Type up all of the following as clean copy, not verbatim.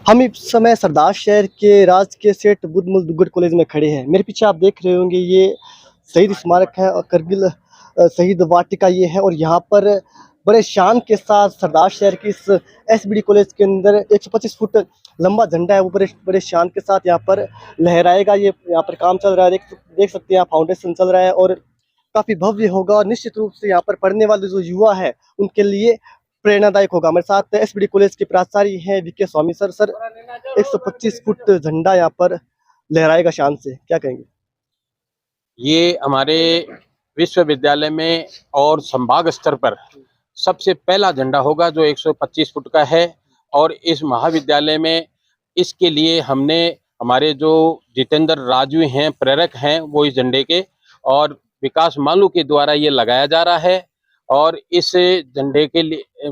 हम इस समय सरदार शहर के राजकीय सेठ बुधमुल दुग्गल कॉलेज में खड़े हैं। मेरे पीछे आप देख रहे होंगे ये शहीद स्मारक है और करगिल शहीद वाटिका ये है और यहाँ पर बड़े शान के साथ सरदार शहर की इस एसबीडी कॉलेज के अंदर 125 फुट लंबा झंडा है वो बड़े बड़े शान के साथ यहाँ पर लहराएगा। ये यहाँ पर काम चल रहा है, देख सकते हैं यहाँ फाउंडेशन चल रहा है और काफ़ी भव्य होगा और निश्चित रूप से यहाँ पर पढ़ने वाले जो युवा है उनके लिए प्रेरणादायक होगा। हमारे साथ एसबीडी कॉलेज के प्राचार्य हैं वीके स्वामी सर 125 फुट झंडा यहाँ पर लहराएगा शान से, क्या कहेंगे? ये हमारे विश्वविद्यालय में और संभाग स्तर पर सबसे पहला झंडा होगा जो 125 फुट का है। और इस महाविद्यालय में इसके लिए हमने हमारे जो जितेंद्र राजू हैं, प्रेरक हैं, वो इस झंडे के और विकास मालू के द्वारा ये लगाया जा रहा है। और इस झंडे के लिए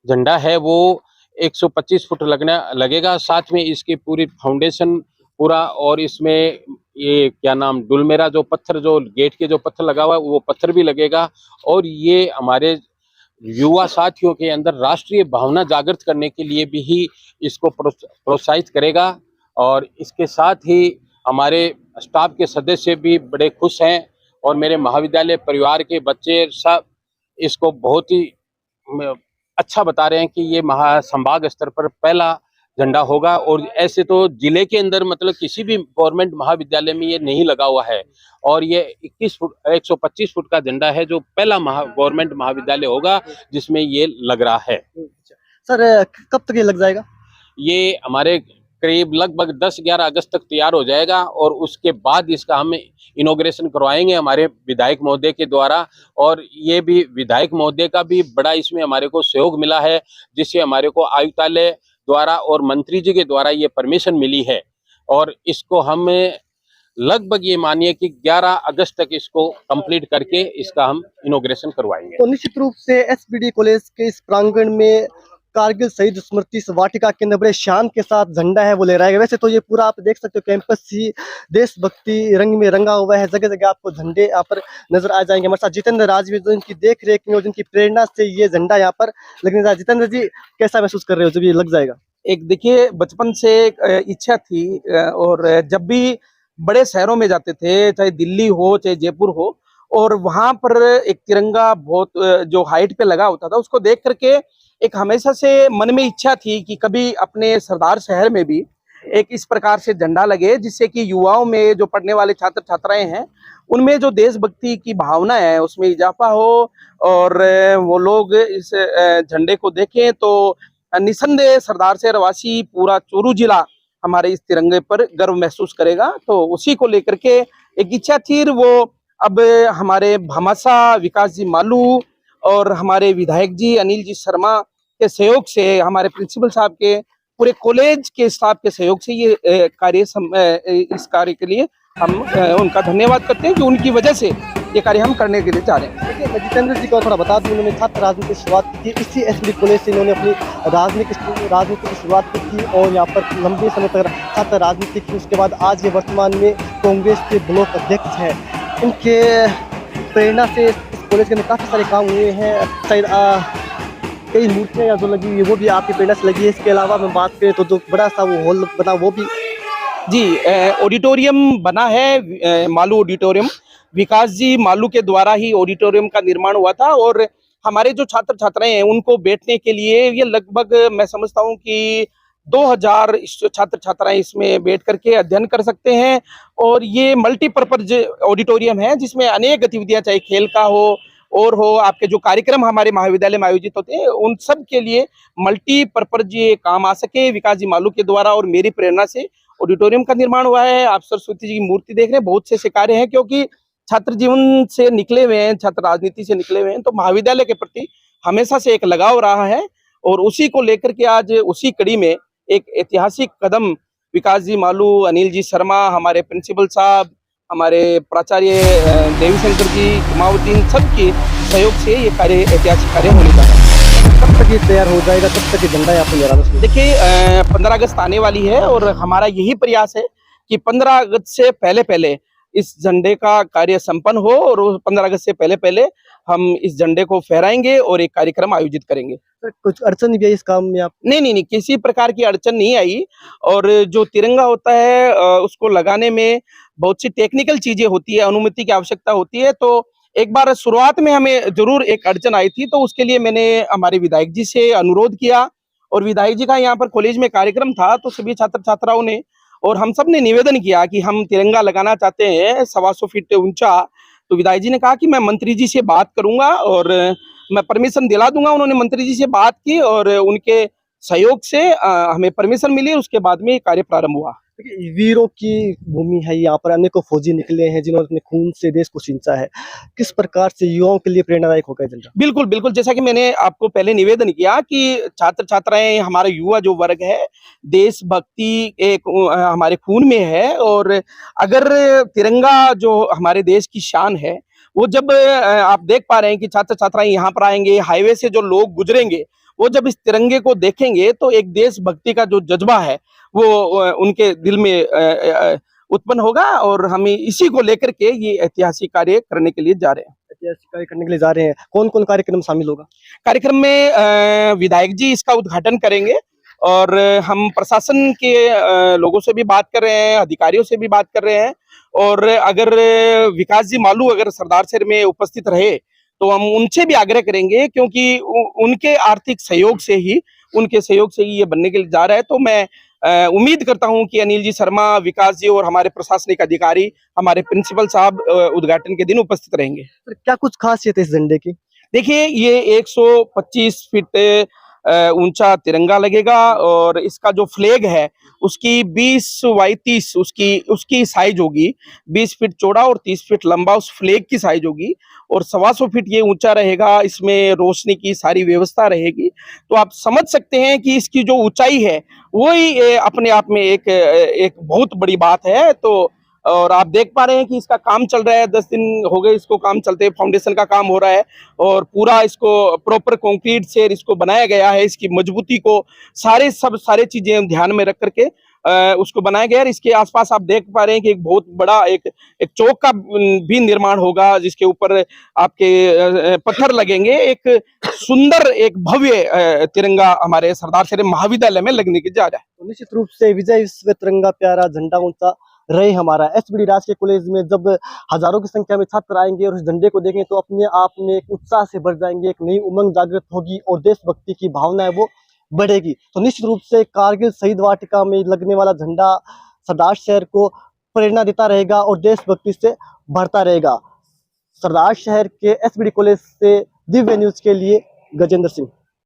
झंडा है वो 125 फुट लगेगा। साथ में इसकी पूरी फाउंडेशन पूरा और इसमें ये क्या नाम डुलमेरा जो पत्थर, जो गेट के जो पत्थर लगा हुआ है वो पत्थर भी लगेगा। और ये हमारे युवा साथियों के अंदर राष्ट्रीय भावना जागृत करने के लिए भी ही इसको प्रोत्साहित करेगा। और इसके साथ ही हमारे स्टाफ के सदस्य भी बड़े खुश हैं और मेरे महाविद्यालय परिवार के बच्चे सब इसको बहुत ही अच्छा बता रहे हैं कि ये संभाग स्तर पर पहला झंडा होगा। और ऐसे तो जिले के अंदर मतलब किसी भी गवर्नमेंट महाविद्यालय में ये नहीं लगा हुआ है। और ये 125 फुट का झंडा है जो पहला गवर्नमेंट महाविद्यालय होगा जिसमें ये लग रहा है। सर कब तक ये लग जाएगा? ये हमारे करीब लगभग 10-11 अगस्त तक तैयार हो जाएगा और उसके बाद इसका हम इनॉग्रेशन करवाएंगे हमारे विधायक महोदय के द्वारा। और ये भी विधायक महोदय का भी बड़ा इसमें हमारे को सहयोग मिला है, जिससे हमारे को आयुक्तालय द्वारा और मंत्री जी के द्वारा ये परमिशन मिली है। और इसको हम लगभग ये मानिए कि 11 अगस्त तक इसको कंप्लीट करके इसका हम इनॉग्रेशन करवाएंगे। तो निश्चित रूप से एसबीडी कॉलेज के इस प्रांगण में कारगिल शहीद स्मृति वाटिका के अंदर बड़े शान के साथ झंडा है वो लहराएगा। वैसे तो ये पूरा आप देख सकते हो कैंपस ही देशभक्ति रंग में रंगा हुआ है, जगह जगह आपको झंडे यहाँ पर नजर आ जाएंगे। हमारे साथ जितेंद्र राज भी जो इनकी देख रेख में और जिनकी प्रेरणा से ये झंडा यहाँ पर लगने जा। जितेंद्र जी कैसा महसूस कर रहे हो जब ये लग जाएगा? एक देखिए, बचपन से एक इच्छा थी और जब भी बड़े शहरों में जाते थे, चाहे दिल्ली हो चाहे जयपुर हो, और वहां पर एक तिरंगा बहुत जो हाइट पे लगा होता था उसको देख करके एक हमेशा से मन में इच्छा थी कि कभी अपने सरदार शहर में भी एक इस प्रकार से झंडा लगे, जिससे कि युवाओं में जो पढ़ने वाले छात्र छात्राएं हैं उनमें जो देशभक्ति की भावना है उसमें इजाफा हो और वो लोग इस झंडे को देखें तो निसंदेह सरदार शहर वासी पूरा चूरू जिला हमारे इस तिरंगे पर गर्व महसूस करेगा। तो उसी को लेकर के एक इच्छा थी, वो अब हमारे भामाशाह विकास जी मालू और हमारे विधायक जी अनिल जी शर्मा के सहयोग से, हमारे प्रिंसिपल साहब के, पूरे कॉलेज के स्टाफ के सहयोग से ये कार्य इस कार्य के लिए हम उनका धन्यवाद करते हैं कि उनकी वजह से ये कार्य हम करने के लिए चाह रहे हैं। देखिए, मैं जितेंद्र जी को थोड़ा बता दूं, उन्होंने छात्र राजनीति की शुरुआत की थी इसी एसबीडी कॉलेज से। इन्होंने अपनी राजनीति की शुरुआत की थी और यहाँ पर लंबे समय तक छात्र राजनीति की। उसके बाद आज ये वर्तमान में कांग्रेस के ब्लॉक अध्यक्ष हैं। इनके प्रेरणा से इस कॉलेज के अंदर काफ़ी सारे काम हुए हैं। शायद कई मूर्तियाँ यहाँ जो लगी हुई है वो भी आपकी प्रेरणा से लगी है। इसके अलावा मैं बात करें तो जो बड़ा सा वो हॉल बना वो भी जी ऑडिटोरियम बना है, मालू ऑडिटोरियम। विकास जी मालू के द्वारा ही ऑडिटोरियम का निर्माण हुआ था और हमारे जो छात्र छात्राएं हैं उनको बैठने के लिए ये लगभग मैं समझता हूँ कि 2000 छात्र छात्राएं इसमें बैठ करके अध्ययन कर सकते हैं। और ये मल्टीपर्पज ऑडिटोरियम है जिसमें अनेक गतिविधियां, चाहे खेल का हो और हो, आपके जो कार्यक्रम हमारे महाविद्यालय में आयोजित होते हैं उन सब के लिए मल्टीपर्पज ये काम आ सके। विकास जी मालू के द्वारा और मेरी प्रेरणा से ऑडिटोरियम का निर्माण हुआ है। आप सरस्वती जी की मूर्ति देख रहे हैं, बहुत से कार्य हैं क्योंकि छात्र जीवन से निकले हुए हैं, छात्र राजनीति से निकले हुए हैं, तो महाविद्यालय के प्रति हमेशा से एक लगाव रहा है। और उसी को लेकर के आज उसी कड़ी में एक ऐतिहासिक कदम विकास जी मालू, अनिल जी शर्मा, हमारे प्रिंसिपल साहब, हमारे प्राचार्य देवी शंकर जी, कुमावुद्दीन, सबके सहयोग से ये कार्य ऐतिहासिक कार्य होने जा रहा है। कब तक ये तैयार हो जाएगा, कब तक ये झंडा यहाँ पर लहराना? देखिए 15 अगस्त आने वाली है और हमारा यही प्रयास है कि 15 अगस्त से पहले इस झंडे का कार्य संपन्न हो और 15 अगस्त से पहले पहले हम इस झंडे को फहराएंगे और एक कार्यक्रम आयोजित करेंगे। सर, कुछ अड़चन भी है इस काम में आप? नहीं, किसी प्रकार की अड़चन नहीं आई। और जो तिरंगा होता है उसको लगाने में बहुत सी टेक्निकल चीजें होती है, अनुमति की आवश्यकता होती है। तो एक बार शुरुआत में हमें जरूर एक अड़चन आई थी, तो उसके लिए मैंने हमारे विधायक जी से अनुरोध किया और विधायक जी का यहाँ पर कॉलेज में कार्यक्रम था, तो सभी छात्र छात्राओं ने और हम सब ने निवेदन किया कि हम तिरंगा लगाना चाहते हैं 125 फीट ऊंचा। तो विधायक जी ने कहा कि मैं मंत्री जी से बात करूंगा और मैं परमिशन दिला दूंगा। उन्होंने मंत्री जी से बात की और उनके सहयोग से हमें परमिशन मिली। उसके बाद में कार्य प्रारंभ हुआ। देखिए, वीरों की भूमि है, यहाँ पर अनेकों फौजी निकले हैं जिन्होंने अपने खून से देश को सींचा है। किस प्रकार से युवाओं के लिए प्रेरणादायक होगा ये झंडा? बिल्कुल, जैसा कि मैंने आपको पहले निवेदन किया कि छात्र छात्राएं, हमारा युवा जो वर्ग है, देशभक्ति एक हमारे खून में है। और अगर तिरंगा जो हमारे देश की शान है, वो जब आप देख पा रहे हैं कि छात्र छात्राएं यहाँ पर आएंगे, हाईवे से जो लोग गुजरेंगे, वो जब इस तिरंगे को देखेंगे तो एक देशभक्ति का जो जज्बा है वो उनके दिल में उत्पन्न होगा। और हम इसी को लेकर के ये ऐतिहासिक कार्य करने के लिए जा रहे हैं। ऐतिहासिक कार्य करने के लिए जा रहे हैं। कौन-कौन कार्यक्रम शामिल होगा? कार्यक्रम में विधायक जी इसका उद्घाटन करेंगे और हम प्रशासन के लोगों से भी बात कर रहे हैं, अधिकारियों से भी बात कर रहे हैं। और अगर विकास जी मालू अगर सरदार शहर में उपस्थित रहे तो हम उनसे भी आग्रह करेंगे, क्योंकि उनके आर्थिक सहयोग से ही ये बनने के लिए जा रहा है। तो मैं उम्मीद करता हूं कि अनिल जी शर्मा, विकास जी और हमारे प्रशासनिक अधिकारी, हमारे प्रिंसिपल साहब उद्घाटन के दिन उपस्थित रहेंगे। सर, क्या कुछ खासियत है इस झंडे की? देखिए, ये 125 फीट ऊंचा तिरंगा लगेगा और इसका जो फ्लैग है उसकी 20 बाई 30 उसकी साइज होगी। 20 फीट चौड़ा और 30 फीट लंबा उस फ्लैग की साइज होगी और 125 फीट ये ऊंचा रहेगा। इसमें रोशनी की सारी व्यवस्था रहेगी। तो आप समझ सकते हैं कि इसकी जो ऊंचाई है वही अपने आप में एक बहुत बड़ी बात है। तो और आप देख पा रहे हैं कि इसका काम चल रहा है, 10 दिन हो गए इसको काम चलते, फाउंडेशन का काम हो रहा है और पूरा इसको प्रॉपर कंक्रीट से इसको बनाया गया है। इसकी मजबूती को सारे चीजें ध्यान में रख करके उसको बनाया गया है। इसके आसपास आप देख पा रहे हैं कि एक बहुत बड़ा एक चौक का भी निर्माण होगा, जिसके ऊपर आपके पत्थर लगेंगे। एक सुंदर, एक भव्य तिरंगा हमारे सरदार शहर महाविद्यालय में लगने की जा रहा है। तो निश्चित रूप से विजय विश्व तिरंगा प्यारा झंडा ऊंचा रहे हमारा। एसबीडी राजकीय कॉलेज में जब हजारों की संख्या में छात्र आएंगे और उस झंडे को देखेंगे तो अपने आप में एक उत्साह से भर जाएंगे, एक नई उमंग जागृत होगी और देशभक्ति की भावना है वो बढ़ेगी। तो निश्चित रूप से कारगिल शहीद वाटिका में लगने वाला झंडा सरदार शहर को प्रेरणा देता रहेगा और देशभक्ति से भरता रहेगा। सरदार शहर के एसबीडी कॉलेज से दिव्य न्यूज के लिए गजेंद्र सिंह।